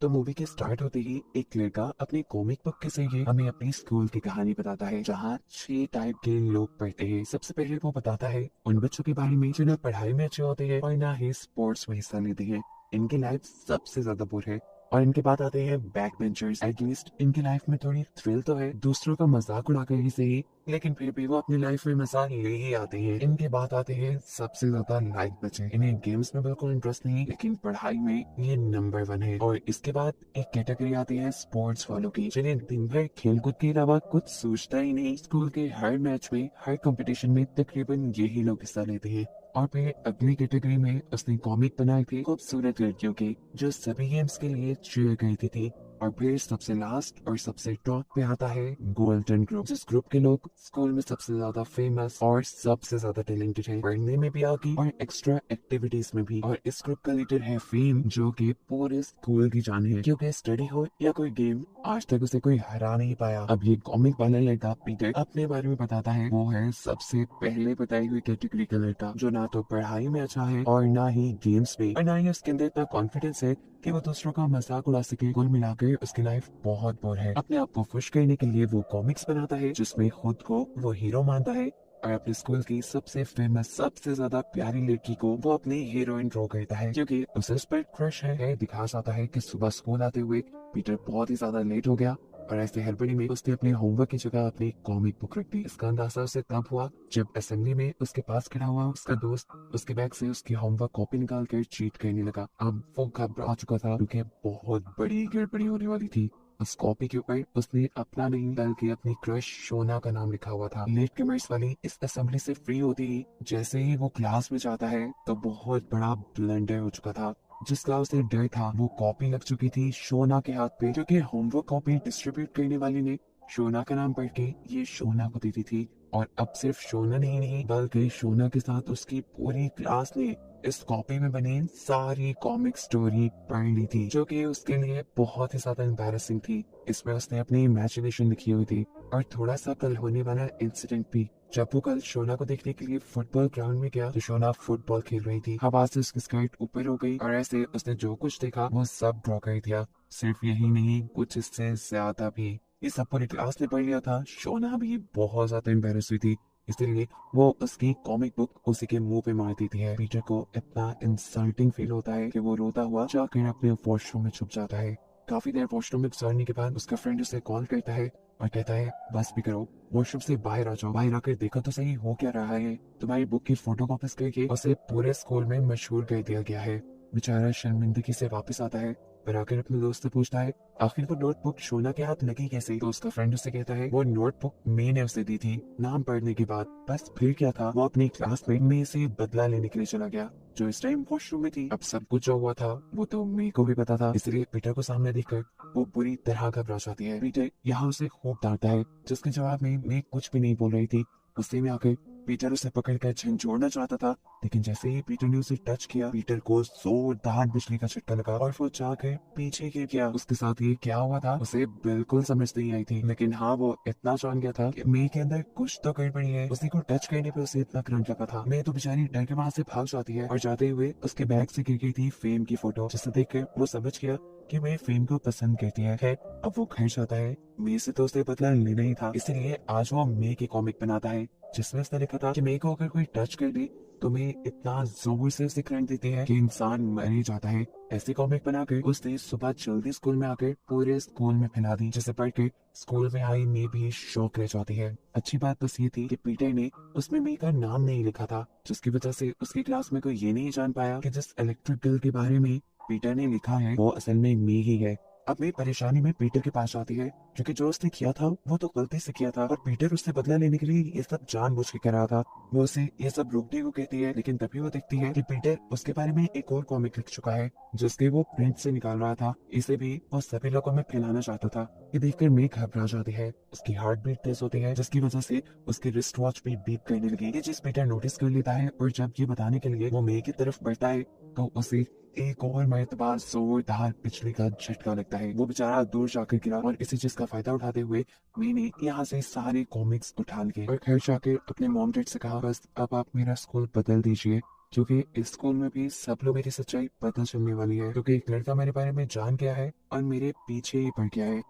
तो मूवी के स्टार्ट होते ही एक लड़का अपनी कॉमिक बुक के जरिए हमें अपनी स्कूल की कहानी बताता है, जहाँ 6 टाइप के लोग पढ़ते हैं। सबसे पहले वो बताता है उन बच्चों के बारे में जो ना पढ़ाई में अच्छे होते हैं और ना ही स्पोर्ट्स में हिस्सा लेते हैं। इनकी लाइफ सबसे ज्यादा बोर है। और इनके बाद आते हैं बैक बेंचर्स। एटलीस्ट इनकी लाइफ में थोड़ी थ्रिल तो है, दूसरों का मजाक उड़ाकर ही सही, लेकिन फिर भी वो अपनी लाइफ में मजाक ले ही आते हैं। इनके बाद आते हैं सबसे ज्यादा लाइक बच्चे। इन्हें गेम्स में बिल्कुल इंटरेस्ट नहीं, लेकिन पढ़ाई में ये नंबर 1 है। और इसके बाद एक कैटेगरी आती है स्पोर्ट्स वालों की, जिन्हें दिन भर खेलकूद के अलावा कुछ सोचता ही नहीं। स्कूल के हर मैच में, हर कंपटीशन में तकरीबन यही लोग हिस्सा लेते हैं। और फिर अगली कैटेगरी में उसने कॉमिक बनाए थे खूबसूरत लड़कियों के, जो सभी गेम्स के लिए चेयर करती थी। और फिर सबसे लास्ट और सबसे टॉप पे आता है गोल्डन ग्रुप, जिस ग्रुप के लोग स्कूल में सबसे ज्यादा फेमस और सबसे ज्यादा टैलेंटेड है, पढ़ने में भी आगे और एक्स्ट्रा एक्टिविटीज में भी। और इस ग्रुप का लीडर है फेम, जो कि पूरे स्कूल की जान है, क्योंकि स्टडी हो या कोई गेम, आज तक उसे कोई हरा नहीं पाया। अब ये कॉमिक वाला लड़का पीटर अपने बारे में बताता है। वो है सबसे पहले बताई हुई कैटेगरी का लड़का, जो ना तो पढ़ाई में अच्छा है और ना ही गेम्स में, और ना ही उसके अंदर इतना कॉन्फिडेंस है कि वो दूसरों का मजाक उड़ा सके। कुल मिलाकर उसकी लाइफ बहुत बोर है। अपने आप को खुश करने के लिए वो कॉमिक्स बनाता है, जिसमें खुद को वो हीरो मानता है, और अपने स्कूल की सबसे फेमस, सबसे ज्यादा प्यारी लड़की को वो अपनी हीरोइन ड्रॉ करता है, क्योंकि उसे उस पर क्रश है। दिखा जाता है कि सुबह स्कूल आते हुए पीटर बहुत ही ज्यादा लेट हो गया, और ऐसे हड़बड़ी में उसने अपने होमवर्क की जगह अपनी कॉमिक बुक रख दी। इसका अंदाजा उसे तब हुआ जब असेंबली में उसके पास खड़ा हुआ उसका दोस्त उसके बैग से उसकी होमवर्क कॉपी निकाल कर चीट करने लगा। अब वो घबरा चुका था, क्योंकि बहुत बड़ी गड़बड़ी होने वाली थी। उस कॉपी के ऊपर उसने अपना नहीं बल्कि अपनी क्रश शोना का नाम लिखा हुआ था। लेट कमर्स वाली इस असेंबली से फ्री होती ही जैसे ही वो क्लास में जाता है, तो बहुत बड़ा ब्लंडर हो चुका था। जिस क्लास से डर था, वो कॉपी लग चुकी थी शोना के हाथ पे, क्योंकि होमवर्क कॉपी डिस्ट्रीब्यूट करने वाली ने शोना का नाम पढ़ के ये शोना को दी थी। और अब सिर्फ शोना नहीं बल्कि शोना के साथ उसकी पूरी क्लास ने इस कॉपी में बनी सारी कॉमिक स्टोरी पढ़ ली थी, जो कि उसके लिए बहुत ही ज्यादा एम्बैरेसिंग थी। इसमें उसने अपनी इमेजिनेशन लिखी हुई थी। और थोड़ा सा कल होने वाला इंसिडेंट भी, जब वो कल शोना को देखने के लिए फुटबॉल ग्राउंड में गया, तो शोना फुटबॉल खेल रही थी। हवा से उसकी स्कर्ट ऊपर हो गई, और ऐसे उसने जो कुछ देखा वो सब ड्रॉ कर दिया। सिर्फ यही नहीं, कुछ इससे ज्यादा भी। ये सब पूरी क्लास ने पढ़ लिया था। शोना भी बहुत ज्यादा एम्बैरेस हुई थी, इसलिए वो उसकी कॉमिक बुक उसी के मुंह पे मार देती है। पीटर को इतना इंसल्टिंग फील होता है कि वो रोता हुआ जाकर अपने वॉशरूम में छुप जाता है। काफी देर वॉशरूम में गुजारने के बाद उसका फ्रेंड उसे कॉल करता है और कहता है, बस भी करो, वॉशरूम से बाहर आ जाओ। बाहर आकर देखो तो सही हो क्या रहा है। तुम्हारी बुक की फोटो कॉपीज करके उसे पूरे स्कूल में मशहूर कर दिया गया है। बेचारा शर्मिंदगी से वापस आता है, पर आकर अपने दोस्त से पूछता है आखिर वो नोटबुक शोना के हाथ लगी कैसे। तो उसका फ्रेंड उसे कहता है वो नोटबुक मैं ने उसे दी थी नाम पढ़ने के बाद। बस फिर क्या था, वो अपनी क्लासमेट में से बदला लेने के लिए चला गया, जो इस टाइम वॉशरूम में थी। अब सब कुछ जो हुआ था वो तो मेरे को भी पता था, इसलिए पीटर को सामने देखकर वो पूरी तरह घबरा जाती है। पीटर यहाँ उसे खूब डांटता है, जिसके जवाब में मैं कुछ भी नहीं बोल रही थी। गुस्से में आकर पीटर उसे पकड़कर झंझोड़ना चाहता था, लेकिन जैसे ही पीटर ने उसे टच किया, पीटर को जोरदार बिजली का झटका लगा और वो जाकर पीछे गिर गया। उसके साथ ये क्या हुआ था उसे बिल्कुल समझ नहीं आई थी, लेकिन हाँ, वो इतना जान गया था कि मे के अंदर कुछ तो गड़बड़ी है। उसी को टच करने पे उसे इतना करंट लगा था। मैं तो बेचारी डर के वहां से भाग जाती है, और जाते हुए उसके बैग से गिर गई थी फेम की फोटो, जिसे देखकर वो समझ गया कि मैं फेम को पसंद करती है। खैर, अब वो घर जाता है। मे से तो उसे बदला लेना ही था, इसलिए आज वो मे की कॉमिक बनाता है, जिसमें उसने लिखा था कि मे को अगर कोई टच कर दे तो मे इतना जोर से उसे करंट देती है कि इंसान मर ही जाता है। ऐसी कॉमिक बनाकर उसने सुबह जल्दी स्कूल में आकर पूरे स्कूल में फैला दी, जिसे पढ़ के स्कूल में आई मे भी शौक रह जाती है। अच्छी बात बस ये थी कि पीटर ने उसमें मे का नाम नहीं लिखा था, जिसकी वजह से उसकी क्लास में कोई ये नहीं जान पाया कि जिस इलेक्ट्रिक बिल के बारे में पीटर ने लिखा है वो असल में मे ही है। अब मे परेशानी में पीटर के पास आती है, क्योंकि जो उसने किया था वो तो गलती से किया था, और पीटर उससे बदला लेने के लिए ये सब जानबूझ के कर रहा था। वो उसे ये सब रोकने को कहती है, लेकिन तभी वो देखती है कि पीटर उसके बारे में एक और कॉमिक लिख चुका है, जिसके वो प्रिंट से निकाल रहा था। इसे भी वो सभी लोगों में फैलाना चाहता था। ये देखकर मे घबरा जाती है, उसकी हार्ट बीट तेज होती है, जिसकी वजह से उसकी रिस्ट वॉच भी बीप करने लगी। ये चीज पीटर नोटिस कर लेता है, और जब ये बताने के लिए वो मे की तरफ बढ़ता है, तो उसे एक और मर्तबा जोरदार बिजली का झटका लगता है। वो बेचारा दूर जाकर गिरा, और इसी चीज का फायदा उठाते हुए मैंने यहाँ से सारे कॉमिक्स उठा लिए और घर जाकर अपने मॉम डैड से कहा, बस अब आप मेरा स्कूल बदल दीजिए, क्योंकि इस स्कूल में भी सब लोग मेरी सच्चाई पता चलने वाली है, क्योंकि एक लड़का मेरे बारे में जान गया है और मेरे पीछे ही पड़ गया है।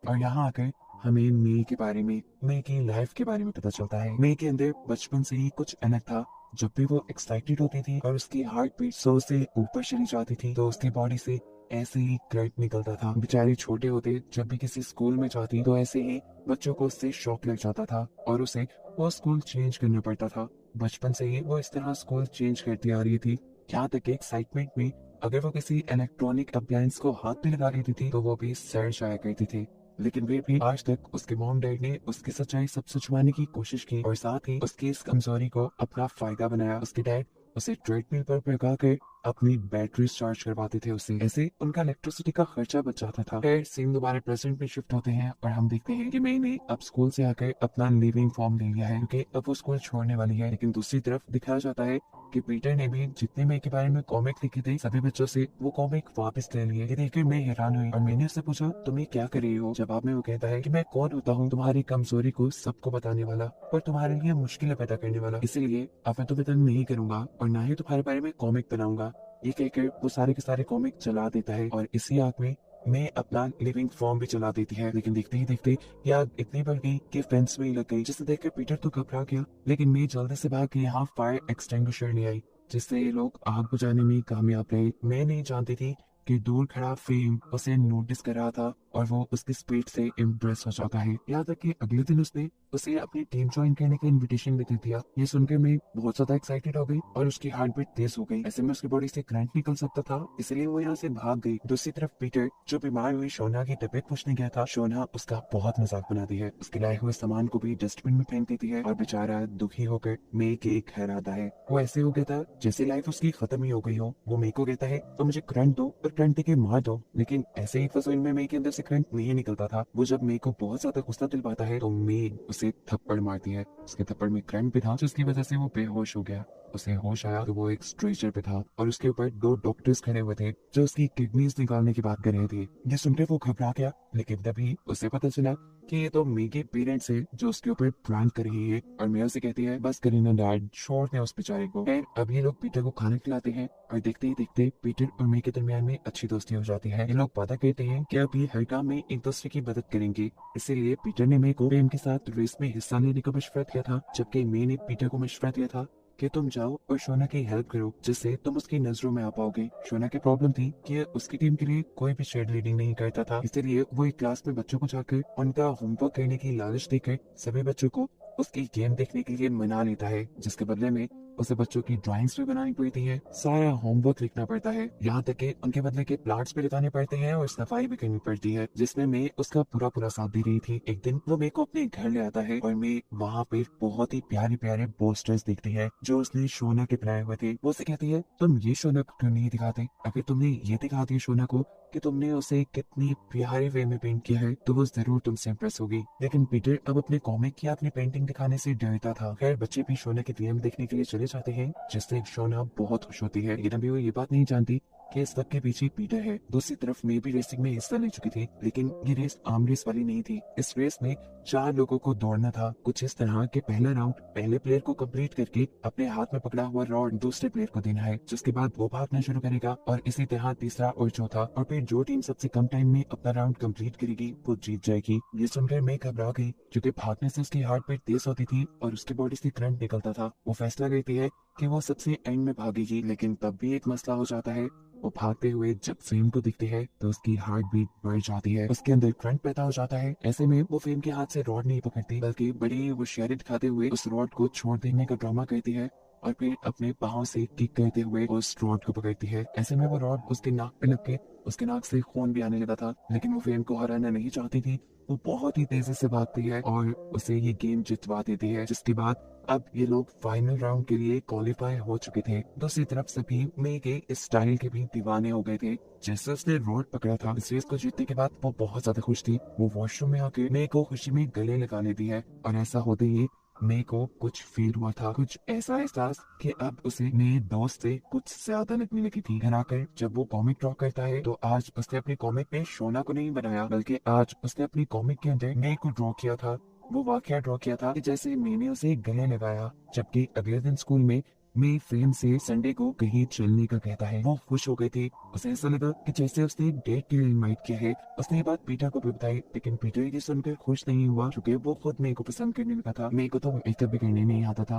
और यहाँ आकर हमें मे के बारे में, मे की लाइफ के बारे में पता चलता है। मे के अंदर बचपन से ही कुछ अलग था। जब भी वो एक्साइटेड होती थी और उसकी हार्ट बीट 100 से ऊपर चली जाती थी तो उसकी बॉडी से ऐसे ही करंट निकलता था। बेचारे छोटे होते जब भी किसी स्कूल में जाती तो ऐसे ही बच्चों को उससे शॉक लग जाता था और उसे वो स्कूल चेंज करना पड़ता था। बचपन से ही वो इस तरह स्कूल चेंज करती आ रही थी, यहाँ तक कि एक्साइटमेंट में अगर वो किसी इलेक्ट्रॉनिक अप्लायंस को हाथ पे लगा लेती थी तो वो भी सड़ जाया करती थी। लेकिन वे भी आज तक उसके मॉम डैड ने उसकी सच्चाई सब छुपाने की कोशिश की और साथ ही उसकी इस कमजोरी को अपना फायदा बनाया। उसके डैड उसे ट्रेडमिल पर भगा कर अपनी बैटरी चार्ज करवाते थे उससे, ऐसे उनका इलेक्ट्रिसिटी का खर्चा बच जाता था। फिर सीन दोबारा प्रेजेंट में शिफ्ट होते हैं और हम देखते हैं कि मैंने अब स्कूल से आकर अपना लिविंग फॉर्म ले लिया है क्योंकि अब वो स्कूल छोड़ने वाली है। लेकिन दूसरी तरफ दिखाया जाता है कि पीटर ने भी जितने मे के बारे में कॉमिक लिखे थे सभी बच्चों से वो कॉमिक वापस ले लिए। ये देखकर मैं हैरान हुई और मैंने उससे पूछा तुम ये क्या कर रही हो। जवाब में वो कहता है कि मैं कौन होता हूँ तुम्हारी कमजोरी को सबको बताने वाला और तुम्हारे लिए मुश्किलें पैदा करने वाला, इसीलिए अब मैं तुम्हें तंग नहीं करूंगा और ना ही तुम्हारे बारे में कॉमिक बनाऊंगा। ये कहकर वो सारे के सारे कॉमिक चला देता है और इसी आग में मैं अपना लिविंग फॉर्म भी चला देती है। लेकिन देखते ही देखते ये आग इतनी बढ़ गई कि फेंस में ही लग गई, जिसे देखकर पीटर तो घबरा गया। लेकिन मैं जल्दी से भाग के यहाँ फायर एक्सटिंग्विशर ले आई जिससे ये लोग आग बुझाने में कामयाब रहे। मैं नहीं जानती थी कि दूर खड़ा फेम उसे नोटिस कर रहा था और वो उसकी स्पीड से इम्प्रेस हो जाता है। यहाँ तक कि अगले दिन उसने उसे अपनी टीम ज्वाइन करने का इनविटेशन भी दे दिया। ये सुनकर मैं बहुत ज्यादा एक्साइटेड हो गई और उसकी हार्ट बीट तेज हो गई। ऐसे में उसकी बॉडी से करंट निकल सकता था, इसलिए वो यहाँ से भाग गई। दूसरी तरफ पीटर जो बीमार हुई शोना की तबीयत पूछने गया था, शोना उसका बहुत मजाक बनाती है, उसके लाए हुए सामान को भी डस्टबिन में फेंक देती है और बेचारा दुखी होकर मे के घर आता है। वो ऐसे हो गया था जैसे लाइफ उसकी खत्म ही हो गई हो। वो मे को कहता है तो मुझे करंट दो और करंट देके मार दो, लेकिन ऐसे ही फसोइन में मे के अंदर से करंट नहीं निकलता था। वो जब मे को बहुत ज्यादा गुस्सा दिलवाता है तो मे उसे थप्पड़ मारती है। उसके थप्पड़ में करंट भी था जिसकी वजह से वो बेहोश हो गया। उसे होश आया तो वो एक स्ट्रेचर पे था और उसके ऊपर 2 डॉक्टर्स खड़े हुए थे जो उसकी किडनीज निकालने की बात कर रहे थे। ये सुनकर वो घबरा गया, लेकिन तभी उसे पता चला कि ये तो मे के पेरेंट्स है जो उसके ऊपर प्रैंक कर रही है और मे उसे कहती है बस करें ना डैड, छोड़ दे उस बेचारे को। फिर अब ये लोग पीटर को खाना खिलाते हैं और देखते ही देखते पीटर और मे के दरमियान में अच्छी दोस्ती हो जाती है। ये लोग वादा कहते हैं कि अब ये हर काम में एक दूसरे की मदद करेंगे। इसीलिए पीटर ने मे को प्रेम के साथ रेस में हिस्सा लेने का मशवरा दिया था, जबकि मे ने पीटर को मशवरा दिया था कि तुम जाओ और शोना की हेल्प करो जिससे तुम उसकी नजरों में आ पाओगे। शोना की प्रॉब्लम थी कि उसकी टीम के लिए कोई भी शेयर लीडिंग नहीं करता था, इसलिए वो एक क्लास में बच्चों को जाकर उनका होमवर्क करने की लालच देकर सभी बच्चों को उसकी गेम देखने के लिए मना लेता है, जिसके बदले में उसे बच्चों की ड्राइंग्स भी बनानी पड़ती है, सारा होमवर्क लिखना पड़ता है, यहाँ तक कि उनके बदले के प्लाट्स भी लगाने पड़ते हैं और सफाई भी करनी पड़ती है, जिसमें मैं उसका पूरा पूरा साथ दे रही थी। एक दिन वो मेरे को अपने घर ले आता है और मैं वहाँ पे बहुत ही प्यारे प्यारे पोस्टर्स देखती है जो उसने शोना के बनाए हुए थे। वो उसे कहती है तुम ये शोना को क्यों नहीं दिखाते, अगर तुमने ये दिखा दिया शोना को कि तुमने उसे कितनी प्यारे वे में पेंट किया है तो वो जरूर तुमसे इम्प्रेस होगी। लेकिन पीटर अब अपने कॉमिक या अपनी पेंटिंग दिखाने से डरता था। खैर बच्चे भी शोना की डीएम देखने के लिए चले जाते हैं जिससे शोना बहुत खुश होती है, लेकिन अभी वो ये बात नहीं जानती कि इस सब के पीछे पीटर है। दूसरी तरफ मैं भी रेसिंग में हिस्सा ले चुकी थी, लेकिन ये रेस आम रेस वाली नहीं थी। इस रेस में 4 लोगों को दौड़ना था, कुछ इस तरह के पहला राउंड पहले प्लेयर को कंप्लीट करके अपने हाथ में पकड़ा हुआ रॉड दूसरे प्लेयर को देना है, जिसके बाद वो भागना शुरू करेगा और इसी तरह तीसरा और चौथा, और फिर जो टीम सबसे कम टाइम में अपना राउंड कंप्लीट करेगी वो जीत जाएगी। ये सुनकर मैं घबरा गई क्योंकि भागने से उसकी हार्ट बीट तेज होती थी और उसकी बॉडी से करंट निकलता था। वो फैसला करती है कि वो सबसे एंड में भागेगी, लेकिन तब भी एक मसला हो जाता है। वो भागते हुए जब फेम को दिखती है तो उसकी हार्ट बीट बढ़ जाती है, उसके अंदर करंट पैदा हो जाता है। ऐसे में वो फेम के हाथ से रॉड नहीं पकड़ती बल्कि बड़ी होशियारी दिखाते हुए उस रॉड को छोड़ देने का ड्रामा करती है और फिर अपने पाँव से किक करते हुए उस रॉड को पकड़ती है। ऐसे में वो रॉड उसके नाक पे लग के उसके नाक से खून भी आने लगा था, लेकिन वो फेम को हराना नहीं चाहती थी। वो बहुत ही तेजी से भागती है और उसे ये गेम जितवा देती है, जिसके बाद अब ये लोग फाइनल राउंड के लिए क्वालिफाई हो चुके थे। दूसरी तरफ सभी मे के इस स्टाइल के भी दीवाने हो गए थे। जैसे उसने रोड पकड़ा था इस रेस को जीतने के बाद वो बहुत ज्यादा खुश थी। वो वॉशरूम में आके मे को खुशी में गले लगा लेती है और ऐसा होते ही मे को कुछ फील हुआ था, कुछ ऐसा एहसास कि अब उसे मेरे दोस्त से कुछ ज्यादा लगने लगी थी। घर आकर जब वो कॉमिक ड्रॉ करता है तो आज उसने अपने कॉमिक में शोना को नहीं बनाया बल्कि आज उसने अपनी कॉमिक के अंदर मे को ड्रॉ किया था वो वाकया ड्रॉ किया था कि जैसे मैंने उसे गले लगाया। जबकि अगले दिन स्कूल में मैं फ्रेंड से संडे को कहीं चलने का कहता है। वो खुश हो गई थी। उसे ऐसा लगा कि जैसे उसने एक डेट के लिए इनवाइट किया है। उसने ये बात पीटर को भी बताई, लेकिन पीटर ये सुनकर खुश नहीं हुआ क्योंकि वो खुद मेरे को पसंद करने लगा था। मेरे को तो मेकअप भी करने नहीं आता था।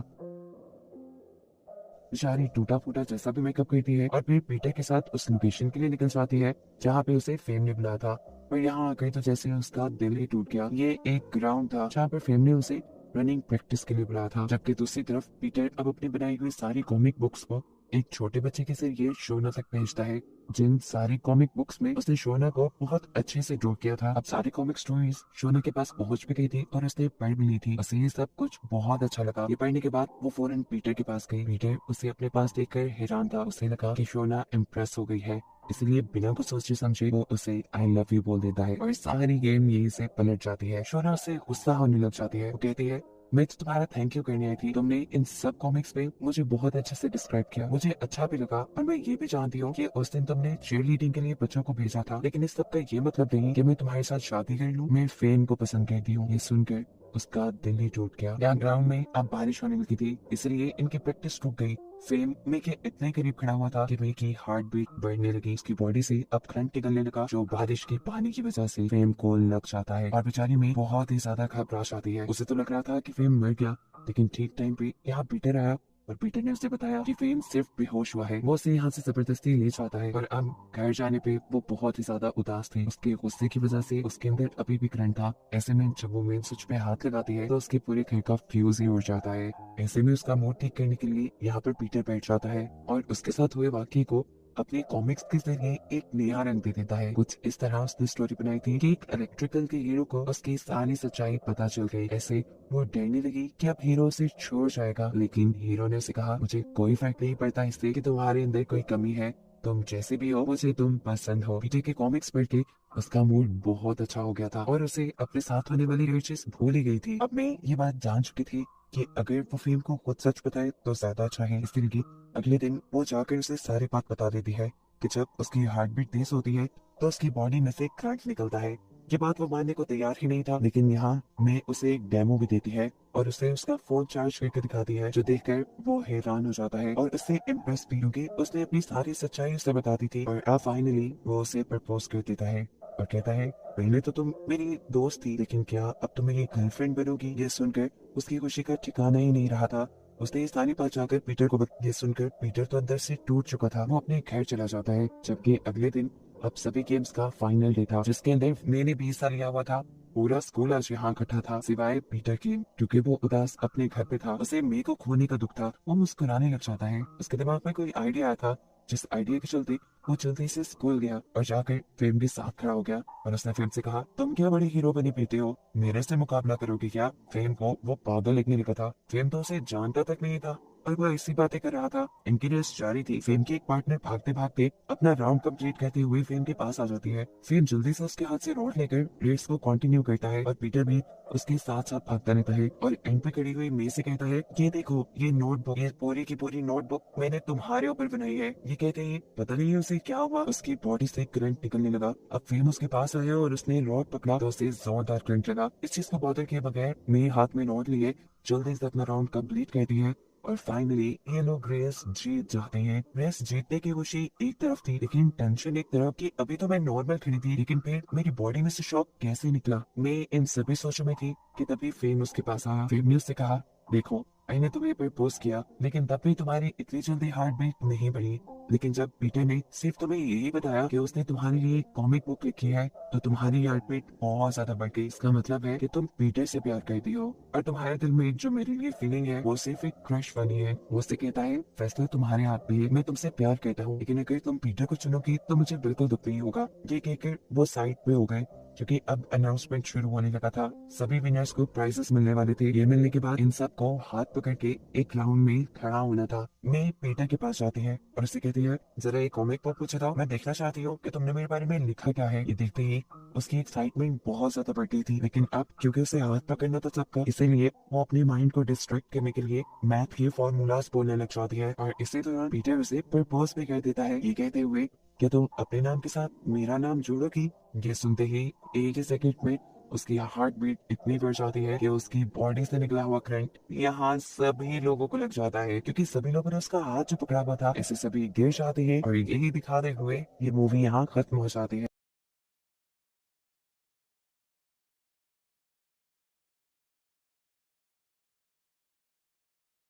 बेचारी टूटा फूटा जैसा भी मेकअप करती है और फिर पीटर के साथ उस लोकेशन के लिए निकल जाती है जहाँ पे उसे फेम ने बुलाया था। पर यहाँ आकर तो जैसे उसका दिल ही टूट गया। ये एक ग्राउंड था जहाँ पर फेम ने उसे रनिंग प्रैक्टिस के लिए बुलाया था, जबकि दूसरी तरफ पीटर अब अपनी बनाई हुई सारी कॉमिक बुक्स को एक छोटे बच्चे के जरिए शोना तक भेजता है। जिन सारी कॉमिक बुक्स में उसने शोना को बहुत अच्छे से ड्रॉ किया था। अब सारी कॉमिक स्टोरीज शोना के पास पहुंच भी गई थी और उसने पढ़ भी ली थी। उसे ये सब कुछ बहुत अच्छा लगा। ये पढ़ने के बाद वो फौरन पीटर के पास गई। पीटर उसे अपने पास देखकर हैरान था। उसे लगा कि शोना इम्प्रेस हो गई है, इसलिए बिना कुछ सोचे समझे वो उसे आई लव यू बोल देता है और सारी गेम यही से पलट जाती है। शोना उससे गुस्सा होने लग जाती है। वो कहती है, मैं तो तुम्हारा थैंक यू करने आई थी। तुमने इन सब कॉमिक्स पे मुझे बहुत अच्छे से डिस्क्राइब किया, मुझे अच्छा भी लगा। और मैं ये भी जानती हूँ कि उस दिन तुमने चीयर लीडिंग के लिए बच्चों को भेजा था, लेकिन इस सब का ये मतलब नहीं कि मैं तुम्हारे साथ शादी कर लूँ। मैं फेम को पसंद करती हूँ। ये सुनकर उसका दिल ही टूट गया। यहाँ ग्राउंड में अब बारिश होने लगी थी, इसलिए इनकी प्रैक्टिस रुक गई। फेम मे के इतने करीब खड़ा हुआ था कि मे की हार्ट बीट बढ़ने लगी। उसकी बॉडी से अब करंट निकलने लगा, जो बारिश के पानी की वजह से फेम को लग जाता है और बेचारी में बहुत ही ज्यादा घबराहट आती है। उसे तो लग रहा था कि फेम मर गया, लेकिन ठीक टाइम पे यहाँ पीटर आया और पीटर ने उसे बताया कि फेम सिर्फ बेहोश हुआ है। वो उसे यहाँ से जबरदस्ती ले जाता है और अब घर जाने पे वो बहुत ही ज्यादा उदास थे। उसके गुस्से की वजह से उसके अंदर अभी भी करंट था। ऐसे में जब वो मेन स्विच पे हाथ लगाती है तो उसके पूरे घर का फ्यूज ही उड़ जाता है। ऐसे में उसका मूड ठीक करने के लिए यहाँ पर पीटर बैठ जाता है और उसके साथ हुए वाकये को अपने कॉमिक्स के जरिए एक नया रंग दे देता है। कुछ इस तरह उसने स्टोरी बनाई थी कि एक इलेक्ट्रिकल के हीरो को उसकी सारी सच्चाई पता चल गई। ऐसे वो डरने लगी कि अब हीरो उसे छोड़ जाएगा, लेकिन हीरो ने उसे कहा, मुझे कोई फर्क नहीं पड़ता इससे कि तुम्हारे अंदर कोई कमी है, तुम जैसे भी हो मुझे तुम पसंद हो। पीटर के कॉमिक्स पढ़ के उसका मूड बहुत अच्छा हो गया था और उसे अपने साथ होने वाली चीज भूल ही गई थी। अब मैं ये बात जान चुकी थी कि अगर वो फेम को खुद सच बताए तो ज्यादा अच्छा है। इसलिए अगले दिन वो जाकर उसे सारी बात बता देती है कि जब उसकी हार्ट बीट तेज होती है तो उसकी बॉडी में से करंट निकलता है। ये बात वो मानने को तैयार ही नहीं था, लेकिन यहाँ मैं उसे एक डेमो भी देती है और उसे उसका फोन चार्ज करके दिखाती है, जो देखकर वो हैरान हो जाता है और उससे इम्प्रेस भी, क्योंकि उसने अपनी सारी सच्चाई उसे बता दी थी। और अब फाइनली वो उसे प्रपोज कर देता है और कहता है, पहले तो तुम मेरी दोस्त थी, लेकिन क्या अब तुम मेरी गर्लफ्रेंड बनोगी? ये सुनकर उसकी खुशी का ठिकाना ही नहीं रहा था। उसने ये सारी बात जाकर पीटर को ये सुनकर पीटर तो अंदर से टूट चुका था। वो अपने घर चला जाता है। जबकि अगले दिन अब सभी गेम्स का फाइनल डे था, जिसके अंदर मैंने भी हिस्सा लिया हुआ था। पूरा स्कूल आज यहाँ इकट्ठा था सिवाय पीटर के, क्योंकि वो उदास अपने घर पे था। उसे मे को खोने का दुख था। वो मुस्कुराने लग जाता है। उसके दिमाग में कोई आइडिया आया था, जिस आइडिया के चलते वो जल्दी से स्कूल गया और जाकर फेम के साथ खड़ा हो गया और उसने फेम से कहा, तुम क्या बड़ी हीरो बनी पीते हो, मेरे से मुकाबला करोगे क्या? फेम को वो पागल लिखने लगा था। फेम तो उसे जानता तक नहीं था और वो ऐसी बातें कर रहा था। इनकी रेस जारी थी। फेम के एक पार्टनर भागते भागते अपना राउंड कंप्लीट करते हुए फेम के पास आ जाती है। फेम जल्दी से उसके हाथ से रोड लेकर रेस को कंटिन्यू करता है और पीटर भी उसके साथ साथ भागता रहता है और एंड पे खड़ी हुई मे से कहता है, ये देखो ये नोटबुक, ये पूरी की पूरी नोटबुक मैंने तुम्हारे ऊपर बनाई है। ये कहते ही पता नहीं उसे क्या हुआ, उसकी बॉडी से करंट निकलने लगा। अब फेम उसके पास आया और उसने रॉड पकड़ा तो उसे जोरदार करंट लगा। इस चीज को बॉदर किए बगैर मे हाथ में नोट लिए जल्दी से अपना राउंड कंप्लीट करती है और फाइनली ये लोग रेस जीत जाते हैं। रेस जीतने की खुशी एक तरफ थी, लेकिन टेंशन एक तरफ कि अभी तो मैं नॉर्मल खड़ी थी, लेकिन फिर मेरी बॉडी में से शॉक कैसे निकला। मैं इन सभी सोचों में थी कि तभी फेम उसके पास आया। फेम ने उससे कहा, देखो मैंने तुम्हें प्रपोज किया, लेकिन तब भी तुम्हारी इतनी जल्दी हार्ट बीट नहीं बढ़ी। लेकिन जब पीटर ने सिर्फ तुम्हें यही बताया कि उसने तुम्हारे लिए एक कॉमिक बुक लिखी है, तो तुम्हारी हार्ट बीट बहुत ज्यादा बढ़ गई। इसका मतलब है कि तुम पीटर से प्यार करती हो और तुम्हारे दिल में जो मेरे लिए फीलिंग है वो सिर्फ एक क्रश वाली है। वो उससे कहता है, फैसला तुम्हारे हाथ में है, मैं तुमसे प्यार करता हूँ, लेकिन अगर तुम पीटर को चुनोगी तो मुझे बिल्कुल दुख नहीं होगा। ये कहकर वो साइड पे हो गए, क्योंकि अब अनाउंसमेंट शुरू होने लगा था। सभी विनर्स को प्राइजेस मिलने वाले थे। ये मिलने के बाद इन सब को हाथ पकड़ के एक राउंड में खड़ा होना था। मैं पीटर के पास जाती है और उससे कहती है, जरा ये कॉमिक बुक पूछा था, मैं देखना चाहती हूँ कि तुमने मेरे बारे में लिखा क्या है। ये देखते ही उसकी एक्साइटमेंट बहुत ज्यादा बढ़ गई थी, लेकिन अब क्योंकि उसे हाथ पकड़ना था सबका, इसीलिए वो अपने माइंड को डिस्ट्रैक्ट करने के लिए मैथ के फॉर्मूलाज बोलने लग जाती है और इसी दौरान पीटर उसे प्रपोज भी कर देता है, ये कहते हुए, क्या तुम अपने नाम के साथ मेरा नाम जोड़ोगी? ये सुनते ही एक ही सेकंड में उसकी हार्ट बीट इतनी बढ़ जाती है कि उसकी बॉडी से निकला हुआ करंट यहाँ सभी लोगों को लग जाता है, क्योंकि सभी लोगों ने उसका हाथ जो पकड़ा हुआ था ऐसे सभी गिर जाते हैं और यही दिखाते हुए ये मूवी यहाँ खत्म हो जाती है।